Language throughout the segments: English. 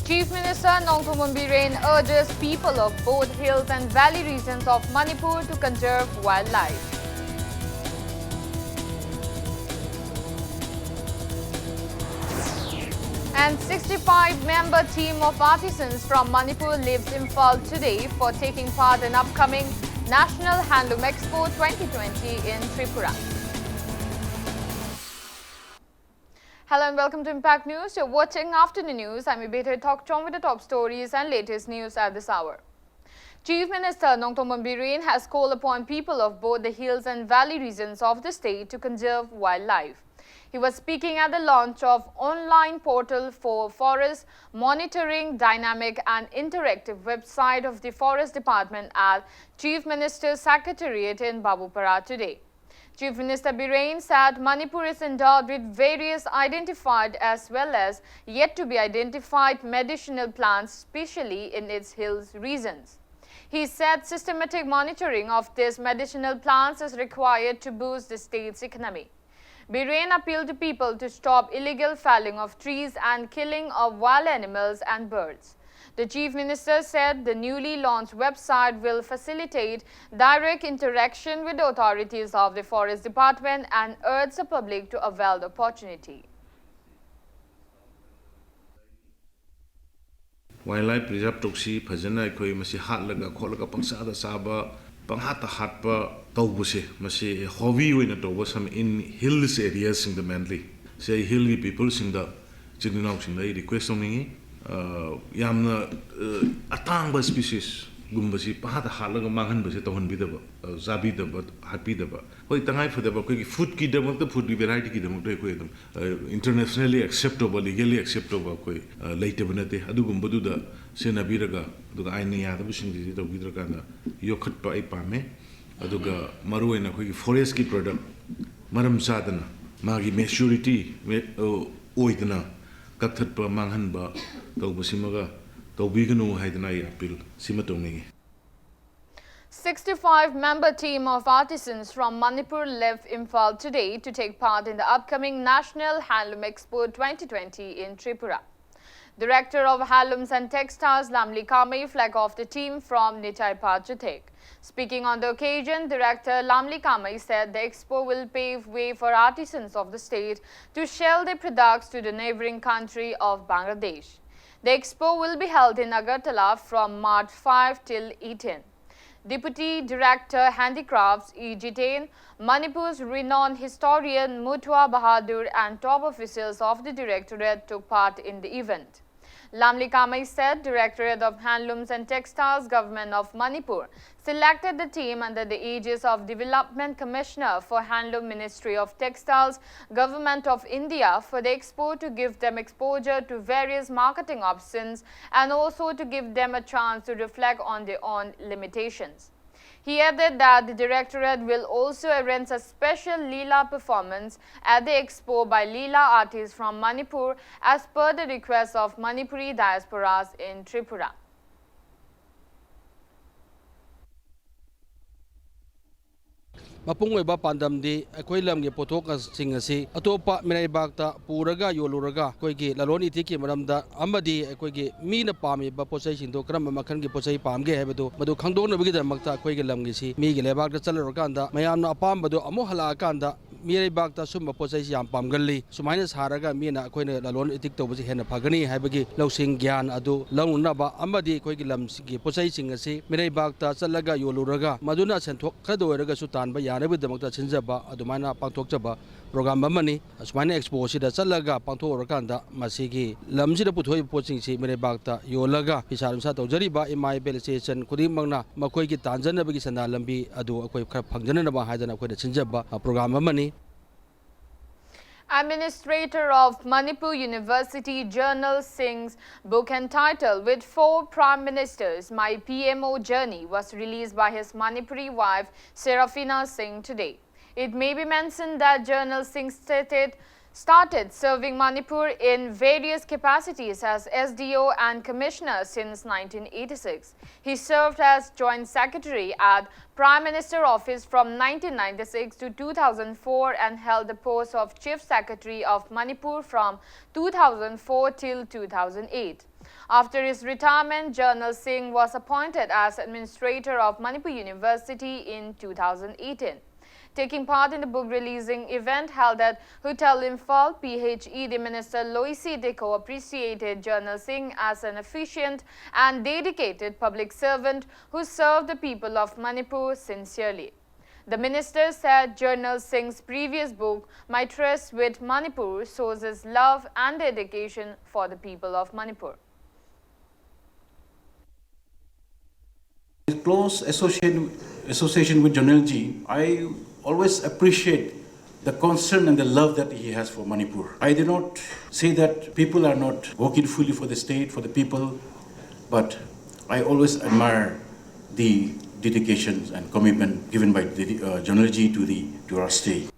Chief Minister Nongthombam Biren urges people of both hills and valley regions of Manipur to conserve wildlife. And 65-member team of artisans from Manipur leaves Imphal today for taking part in upcoming National Handloom Expo 2020 in Tripura. Hello and welcome to Impact News. You're watching Afternoon News. I'm Ibete Tokchong with the top stories and latest news at this hour. Chief Minister Nongthombam Biren has called upon people of both the hills and valley regions of the state to conserve wildlife. He was speaking at the launch of online portal for forest monitoring, dynamic and interactive website of the Forest Department at Chief Minister's Secretariat in Babupara today. Chief Minister Biren said Manipur is endowed with various identified as well as yet to be identified medicinal plants, especially in its hills regions. He said systematic monitoring of these medicinal plants is required to boost the state's economy. Biren appealed to people to stop illegal felling of trees and killing of wild animals and birds. The Chief Minister said the newly launched website will facilitate direct interaction with the authorities of the Forest Department and urged the public to avail the opportunity. Wildlife preserve toksi phajana khoi masi hatlaga kholaga pangsada saba panghata hatpa tawbuse masi hobby oina tawba some in hills areas in the mainly say hilly people sing the chignaw sing the request oningi yamna atangba species gumbasi pahata halaga manghan base tohon bidaba zabi daba happy daba hoi tangai fudaba koi food ki damak the food variety ki damak koi edum internationally acceptable legally acceptable koi later banate adu gumbadu da sena biraga duga aina yada busing di to bidra kana yokhat pa ai pame aduga maru ena koi forest ki product maram sadana magi maturity oidana kathat pa manghan ba tawbasimaga 65-member team of artisans from Manipur left Imphal today to take part in the upcoming National Handloom Expo 2020 in Tripura. Director of Handlooms and Textiles Lamli Kamai flagged off the team from Nitai Pachatek. Speaking on the occasion, Director Lamli Kamai said the expo will pave way for artisans of the state to sell their products to the neighboring country of Bangladesh. The expo will be held in Agartala from March 5 till 18. Deputy Director Handicrafts E. Jitain, Manipur's renowned historian Mutwa Bahadur and top officials of the Directorate took part in the event. Lamli Kamai said Directorate of Handlooms and Textiles Government of Manipur selected the team under the aegis of Development Commissioner for Handloom Ministry of Textiles, Government of India for the expo to give them exposure to various marketing options and also to give them a chance to reflect on their own limitations. He added that the Directorate will also arrange a special Leela performance at the expo by Leela artists from Manipur as per the request of Manipuri diasporas in Tripura. Mapung oiba pandamdi akoi lamge pothok sing asi atopa minaibakta puraga yoluraga koigi lalon itiki maramda amadi akoigi mina pami ba posai sindo kram makhan gi posai pamge hebadu madu khangdon nabigi damakta koigi lamgi si mi gi lebakta chalorokanda mayamna apambadu amo hala kanda minaibakta sumba posai yam pamgalli sumaina saraga mina koina lalon itik tobasi hena phagani habagi lausing gyan adu launaba amadi koigi lamsi posai sing asi minaibakta chalaga yoluraga maduna senthok khadoiraga su tanba yanabidamakta chinjaba adumana pangthokjaba program amani asmana expo sida chalaga pangthorakanda masigi lamjida puthoi poching si minaibakta yolaga pisarum tawjariba imai belisation khudimangna makoi gi tanjanabagi sanda lambi adu akoi khar phangjanaba haidana akoi chinjaba program amani. Administrator of Manipur University Journal Singh's book entitled With Four Prime Ministers, My PMO Journey was released by his Manipuri wife Serafina Singh today. It may be mentioned that Journal Singh started serving Manipur in various capacities as SDO and Commissioner since 1986. He served as Joint Secretary at Prime Minister Office from 1996 to 2004 and held the post of Chief Secretary of Manipur from 2004 till 2008. After his retirement, Jernal Singh was appointed as administrator of Manipur University in 2018. Taking part in the book releasing event held at Hotel Imphal, PHED Minister Loisi Deko appreciated Jernal Singh as an efficient and dedicated public servant who served the people of Manipur sincerely. The minister said Jernal Singh's previous book, My Tryst with Manipur, shows his love and dedication for the people of Manipur. Close association with Jernal ji, I always appreciate the concern and the love that he has for Manipur. I do not say that people are not working fully for the state, for the people, but I always admire the dedication and commitment given by Jernal ji to our state.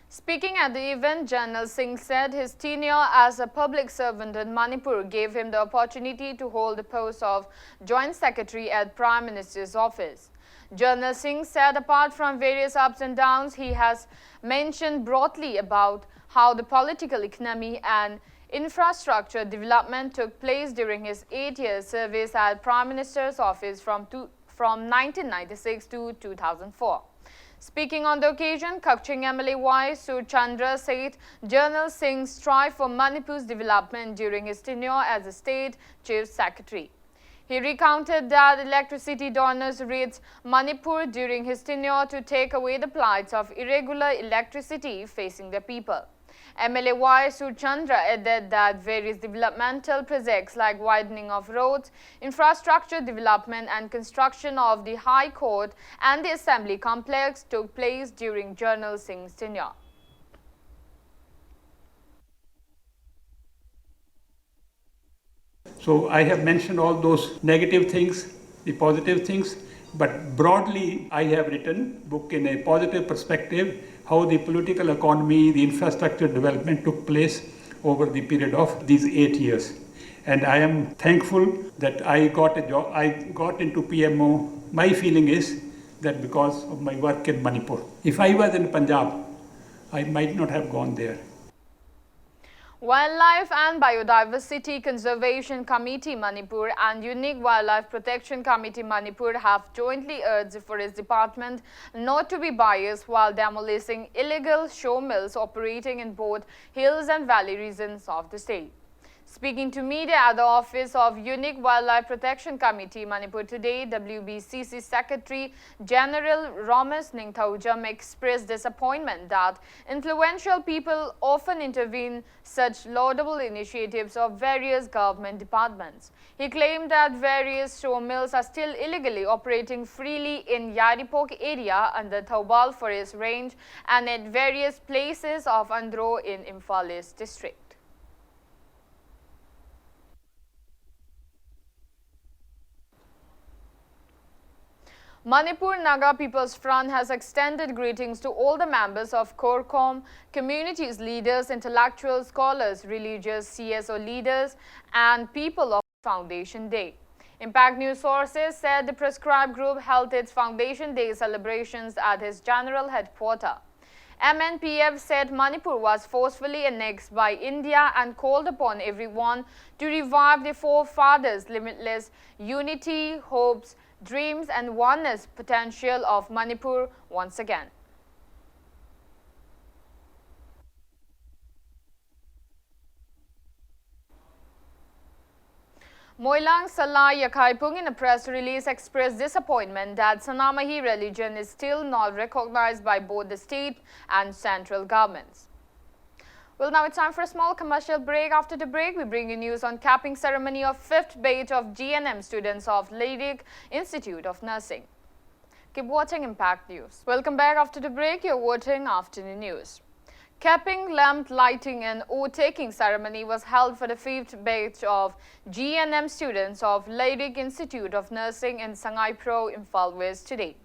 Speaking at the event, Jernal Singh said his tenure as a public servant in Manipur gave him the opportunity to hold the post of Joint Secretary at Prime Minister's office. Jernal Singh said apart from various ups and downs, he has mentioned broadly about how the political economy and infrastructure development took place during his 8-year service at Prime Minister's office from 1996 to 2004. Speaking on the occasion, Kakching MLA Y. Surchandra said Jernal Singh strived for Manipur's development during his tenure as a state chief secretary. He recounted that electricity donors reached Manipur during his tenure to take away the plights of irregular electricity facing the people. MLA Y. Surchandra added that various developmental projects like widening of roads, infrastructure development and construction of the High Court and the Assembly complex took place during Jernal Singh's tenure. So I have mentioned all those negative things, the positive things, but broadly I have written book in a positive perspective how the political economy, the infrastructure development took place over the period of these 8 years. And I am thankful that I got a job, I got into PMO. My feeling is that because of my work in Manipur. If I was in Punjab, I might not have gone there. Wildlife and Biodiversity Conservation Committee Manipur and Unique Wildlife Protection Committee Manipur have jointly urged the Forest Department not to be biased while demolishing illegal show mills operating in both hills and valley regions of the state. Speaking to media at the office of Unique Wildlife Protection Committee Manipur today, WBCC Secretary General Romas Ningthaujam expressed disappointment that influential people often intervene such laudable initiatives of various government departments. He claimed that various show mills are still illegally operating freely in Yaripok area under Thoubal Forest Range and at various places of Andro in Imphal East district. Manipur Naga People's Front has extended greetings to all the members of Korkom, communities, leaders, intellectuals, scholars, religious, CSO leaders, and people of Foundation Day. Impact News sources said the prescribed group held its Foundation Day celebrations at its general headquarters. MNPF said Manipur was forcefully annexed by India and called upon everyone to revive the forefathers' limitless unity, hopes, dreams and oneness potential of Manipur once again. Moilang Sala Yakhaipung in a press release expressed disappointment that Sanamahi religion is still not recognized by both the state and central governments. Well, now it's time for a small commercial break. After the break, we bring you news on capping ceremony of 5th batch of GNM students of Lyric Institute of Nursing. Keep watching Impact News. Welcome back after the break. You're watching Afternoon News. Capping, lamp lighting and oath-taking ceremony was held for the 5th batch of GNM students of Lyric Institute of Nursing in Sangai Pro, Imphal West today.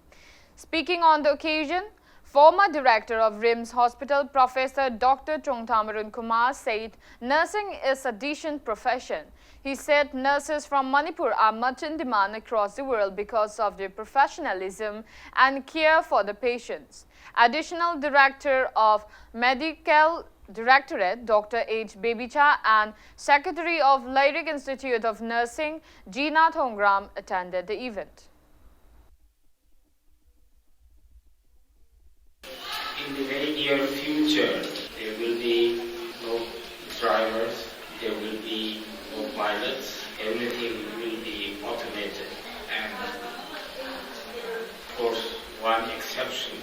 Speaking on the occasion, former director of RIMS Hospital, Professor Dr. Chongthamarun Kumar said nursing is a decent profession. He said nurses from Manipur are much in demand across the world because of their professionalism and care for the patients. Additional Director of Medical Directorate Dr. H. Babicha and Secretary of Lyric Institute of Nursing Gina Thongram attended the event. In the very near future, there will be no drivers, there will be no pilots, everything will be automated. And of course, one exception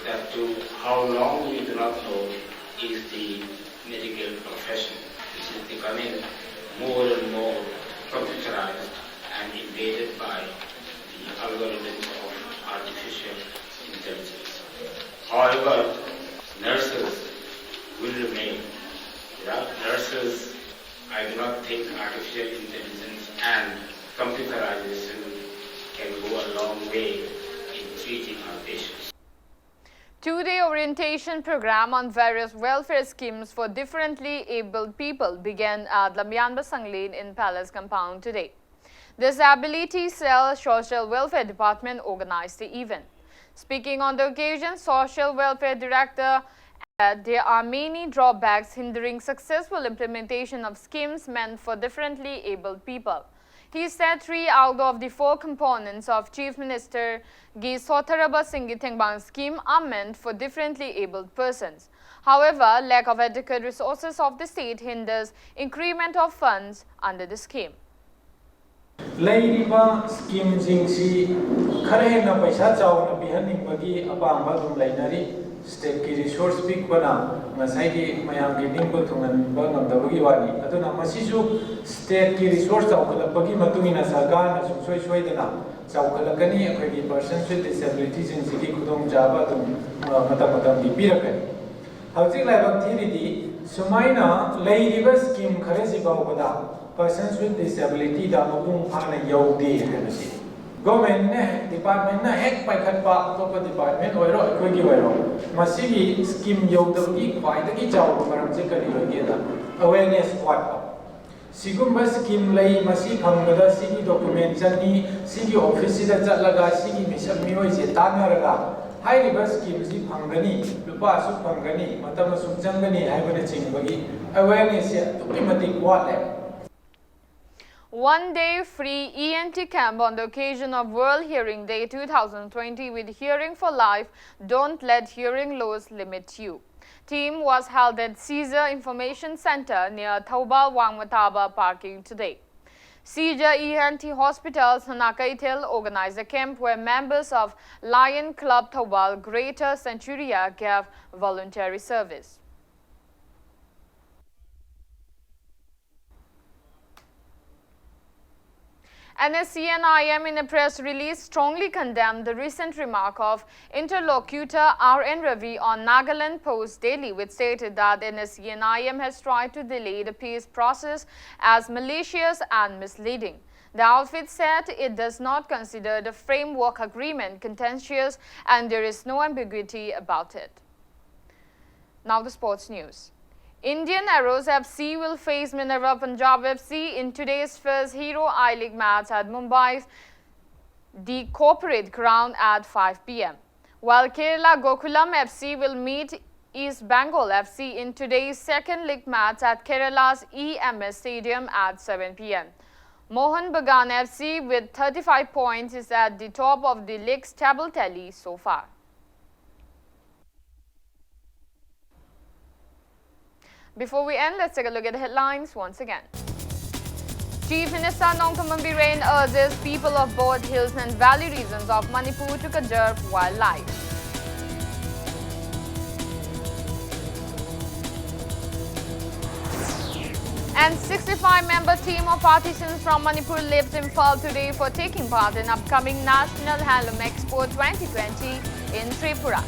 that to how long we do not know is the medical profession, which is becoming more and more computerized and invaded by the algorithms of artificial intelligence. However, nurses will remain. Without nurses, I do not think artificial intelligence and computerization can go a long way in treating our patients. Two-day orientation program on various welfare schemes for differently abled people began at Lamyanba Sanglin in Palace Compound today. The Disability Cell Social Welfare Department organized the event. Speaking on the occasion, Social Welfare Director said there are many drawbacks hindering successful implementation of schemes meant for differently abled people. He said 3 out of the 4 components of Chief Minister Gi Sotharaba Singhi Thengbang scheme are meant for differently abled persons. However, lack of adequate resources of the state hinders increment of funds under the scheme. Lairiba scheme jingsi khare na paisa chawna bihaning bagi apamba dum lainari state ki resource big bana ngasai gi mayam gi ningbo thungan ba ngamdabagi wani aduna masisu state ki resource chawkala bagi matungina sarkar na sungsoi soidana chawkala kani akhoi gi persons with disabilities jingsi ki khudong jaba dum matam gi pirakani hawjik laibak thiri di sumaina lairiba scheme khare si bawbada persons with disability da mapung phana yaude hanasi government ne department na hek paikhatpa topa department oiro akoi gi oiro masigi scheme yaudagi khwaidagi chaw maram je kari hoge da awareness what sigumba scheme lai masi phangada sigi document chani sigi office da chatlaga sigi misam mioi je tanaraga hairiba scheme si phangani lupa su phangani matam su changani haibana chingbagi awareness ya tukimatik what le. One-day free ENT camp on the occasion of World Hearing Day 2020 with Hearing for Life, Don't Let Hearing Loss Limit You. Team was held at Caesar Information Center near Thoubal Wangmataba parking today. Caesar ENT Hospital Sanakaithil organized a camp where members of Lion Club Thoubal Greater Centuria gave voluntary service. NSCNIM in a press release strongly condemned the recent remark of interlocutor R.N. Ravi on Nagaland Post Daily, which stated that NSCNIM has tried to delay the peace process as malicious and misleading. The outfit said it does not consider the framework agreement contentious and there is no ambiguity about it. Now the sports news. Indian Arrows FC will face Minerva Punjab FC in today's first Hero I-League match at Mumbai's The Corporate Ground at 5 p.m. While Kerala Gokulam FC will meet East Bengal FC in today's second league match at Kerala's EMS Stadium at 7 p.m. Mohan Bagan FC with 35 points is at the top of the league's table tally so far. Before we end, let's take a look at the headlines once again. Chief Minister Nongthaman Biren urges people of both hills and valley regions of Manipur to conserve wildlife. And 65-member team of artisans from Manipur left Imphal today for taking part in upcoming National Handloom Expo 2020 in Tripura.